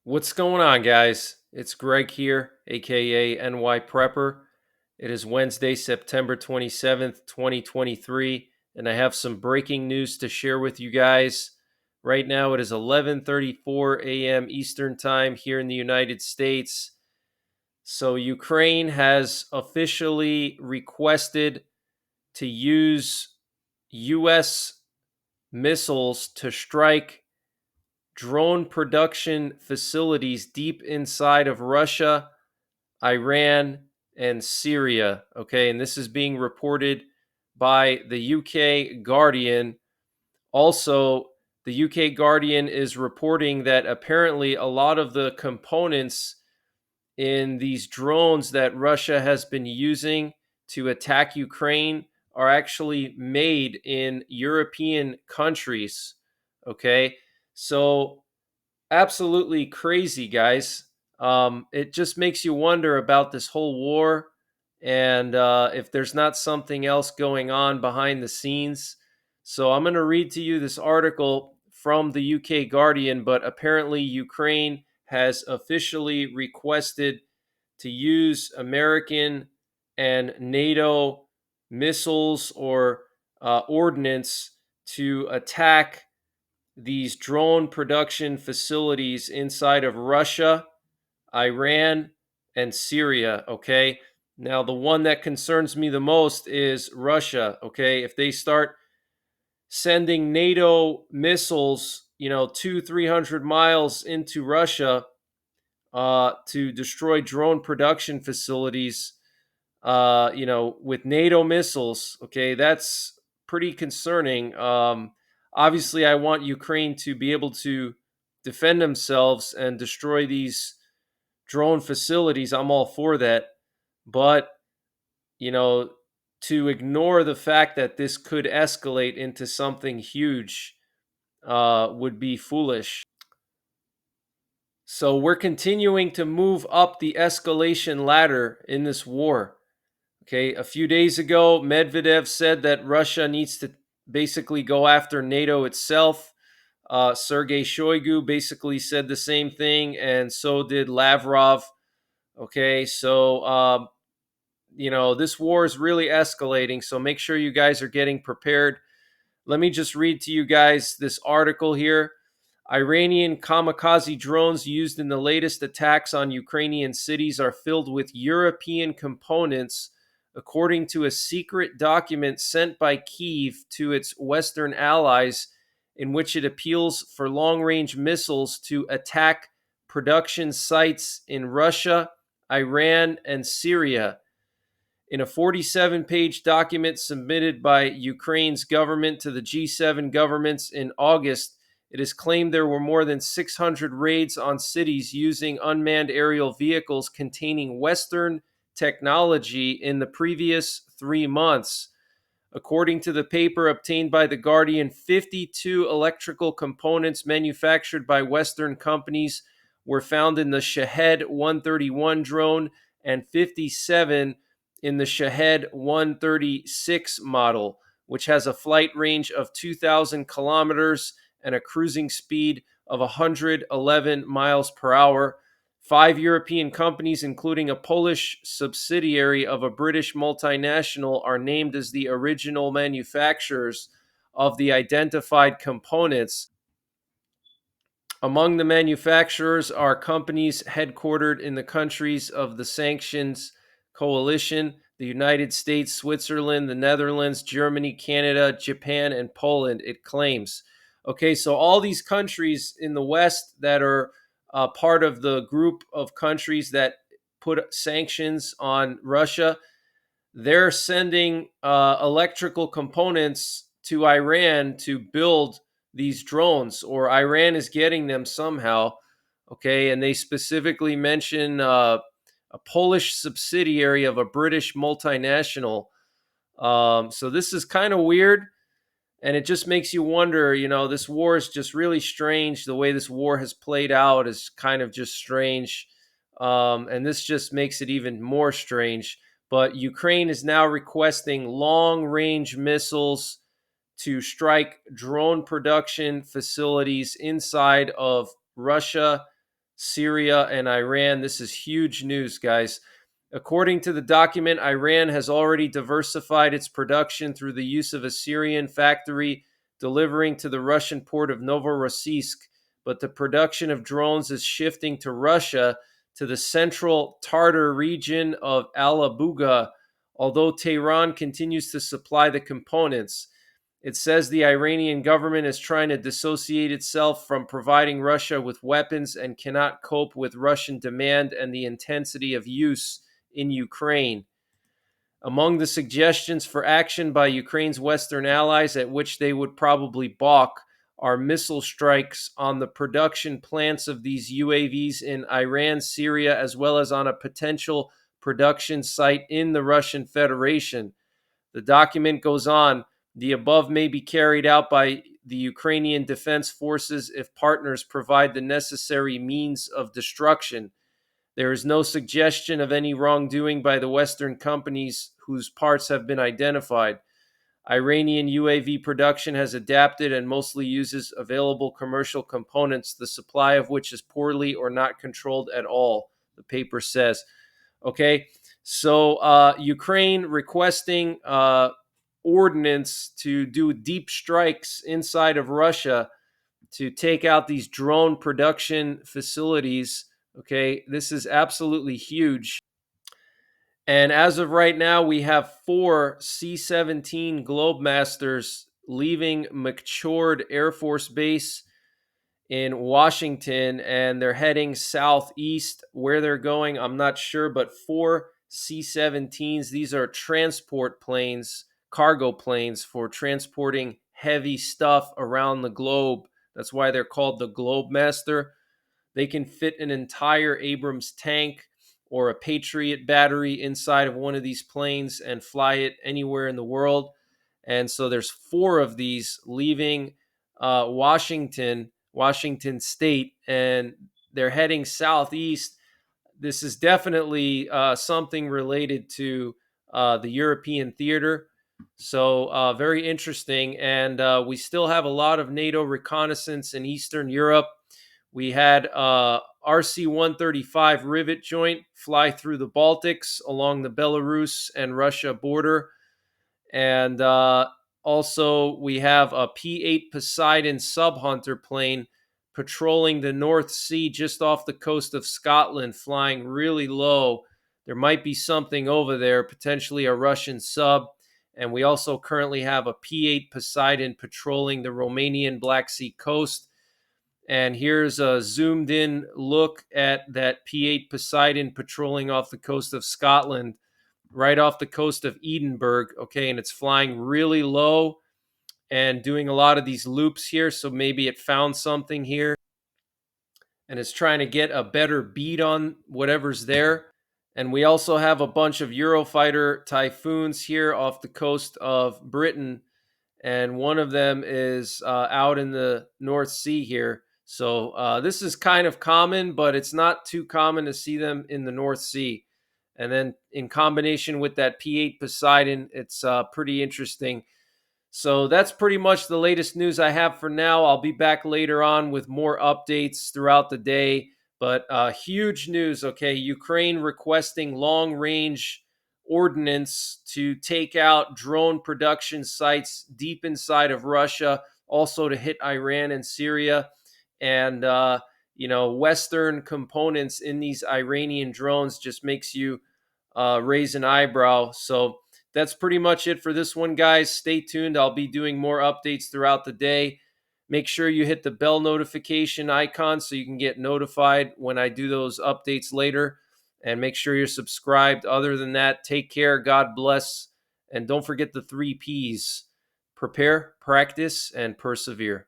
What's going on, guys? It's Greg here, aka NYPrepper. It is Wednesday, September 27th, 2023, and I have some breaking news to share with you guys. Right now, it is 11:34 a.m. Eastern Time here in the United States. So, Ukraine has officially requested to use U.S. missiles to strike drone production facilities deep inside of Russia, Iran, and Syria. Okay, and this is being reported by the UK Guardian. Also, the UK Guardian is reporting that apparently a lot of the components in these drones that Russia has been using to attack Ukraine are actually made in European countries. Okay, so absolutely crazy, guys. It just makes you wonder about this whole war and if there's not something else going on behind the scenes. So I'm going to read to you this article from the UK Guardian, but apparently Ukraine has officially requested to use American and NATO missiles or ordnance to attack these drone production facilities inside of Russia, Iran, and Syria. Okay. Now, the one that concerns me the most is Russia. Okay. If they start sending NATO missiles, 300 miles into Russia to destroy drone production facilities, with NATO missiles. Okay, that's pretty concerning. Obviously, I want Ukraine to be able to defend themselves and destroy these drone facilities. I'm all for that. But, you know, to ignore the fact that this could escalate into something huge would be foolish. So we're continuing to move up the escalation ladder in this war. Okay, a few days ago, Medvedev said that Russia needs to basically go after NATO itself. Sergei Shoigu basically said the same thing, and so did Lavrov. Okay, so this war is really escalating. So make sure you guys are getting prepared. Let me just read to you guys this article here. Iranian kamikaze drones used in the latest attacks on Ukrainian cities are filled with European components, according to a secret document sent by Kyiv to its Western allies, in which it appeals for long range missiles to attack production sites in Russia, Iran, and Syria. In a 47-page document submitted by Ukraine's government to the G7 governments in August, it is claimed there were more than 600 raids on cities using unmanned aerial vehicles containing Western technology in the previous 3 months. According to the paper obtained by The Guardian, 52 electrical components manufactured by Western companies were found in the Shahed 131 drone and 57 in the Shahed 136 model, which has a flight range of 2,000 kilometers and a cruising speed of 111 miles per hour. 5 European companies, including a Polish subsidiary of a British multinational, are named as the original manufacturers of the identified components. Among the manufacturers are companies headquartered in the countries of the sanctions coalition: the United States, Switzerland, the Netherlands, Germany, Canada, Japan, and Poland, it claims. Okay, so all these countries in the West that are part of the group of countries that put sanctions on Russia, they're sending electrical components to Iran to build these drones, or Iran is getting them somehow. Okay, and they specifically mention a Polish subsidiary of a British multinational. So this is kind of weird, and it just makes you wonder. This war is just really strange. The way this war has played out is kind of just strange, and this just makes it even more strange. But Ukraine is now requesting long range missiles to strike drone production facilities inside of Russia, Syria, and Iran. This is huge news, guys. According to the document, Iran has already diversified its production through the use of a Syrian factory delivering to the Russian port of Novorossiysk, but the production of drones is shifting to Russia, to the central Tartar region of Alabuga, although Tehran continues to supply the components. It says the Iranian government is trying to dissociate itself from providing Russia with weapons and cannot cope with Russian demand and the intensity of use in Ukraine. Among the suggestions for action by Ukraine's Western allies, at which they would probably balk, are missile strikes on the production plants of these UAVs in Iran, Syria, as well as on a potential production site in the Russian Federation. The document goes on. The above may be carried out by the Ukrainian Defense Forces if partners provide the necessary means of destruction. There is no suggestion of any wrongdoing by the Western companies whose parts have been identified. Iranian UAV production has adapted and mostly uses available commercial components, the supply of which is poorly or not controlled at all, the paper says. Okay, so Ukraine requesting ordnance to do deep strikes inside of Russia to take out these drone production facilities. Okay, this is absolutely huge. And as of right now, we have 4 C-17 Globemasters leaving McChord Air Force Base in Washington, and they're heading southeast. Where they're going, I'm not sure, but 4 C-17s. These are transport planes, cargo planes for transporting heavy stuff around the globe. That's why they're called the Globemaster. They can fit an entire Abrams tank or a Patriot battery inside of one of these planes and fly it anywhere in the world. And so there's 4 of these leaving Washington State, and they're heading southeast. This is definitely something related to the European theater. So very interesting. And we still have a lot of NATO reconnaissance in Eastern Europe. We had RC-135 rivet joint fly through the Baltics along the Belarus and Russia border. And also we have a P-8 Poseidon sub-hunter plane patrolling the North Sea just off the coast of Scotland, flying really low. There might be something over there, potentially a Russian sub. And we also currently have a P-8 Poseidon patrolling the Romanian Black Sea coast. And here's a zoomed in look at that P-8 Poseidon patrolling off the coast of Scotland, right off the coast of Edinburgh. Okay, and it's flying really low and doing a lot of these loops here. So maybe it found something here and it's trying to get a better beat on whatever's there. And we also have a bunch of Eurofighter Typhoons here off the coast of Britain. And one of them is out in the North Sea here. So this is kind of common, but it's not too common to see them in the North Sea. And then in combination with that P-8 Poseidon, it's pretty interesting. So that's pretty much the latest news I have for now. I'll be back later on with more updates throughout the day. But huge news, okay? Ukraine requesting long-range ordnance to take out drone production sites deep inside of Russia, also to hit Iran and Syria. And, Western components in these Iranian drones just makes you raise an eyebrow. So that's pretty much it for this one, guys. Stay tuned. I'll be doing more updates throughout the day. Make sure you hit the bell notification icon so you can get notified when I do those updates later. And make sure you're subscribed. Other than that, take care. God bless. And don't forget the 3 Ps: prepare, practice, and persevere.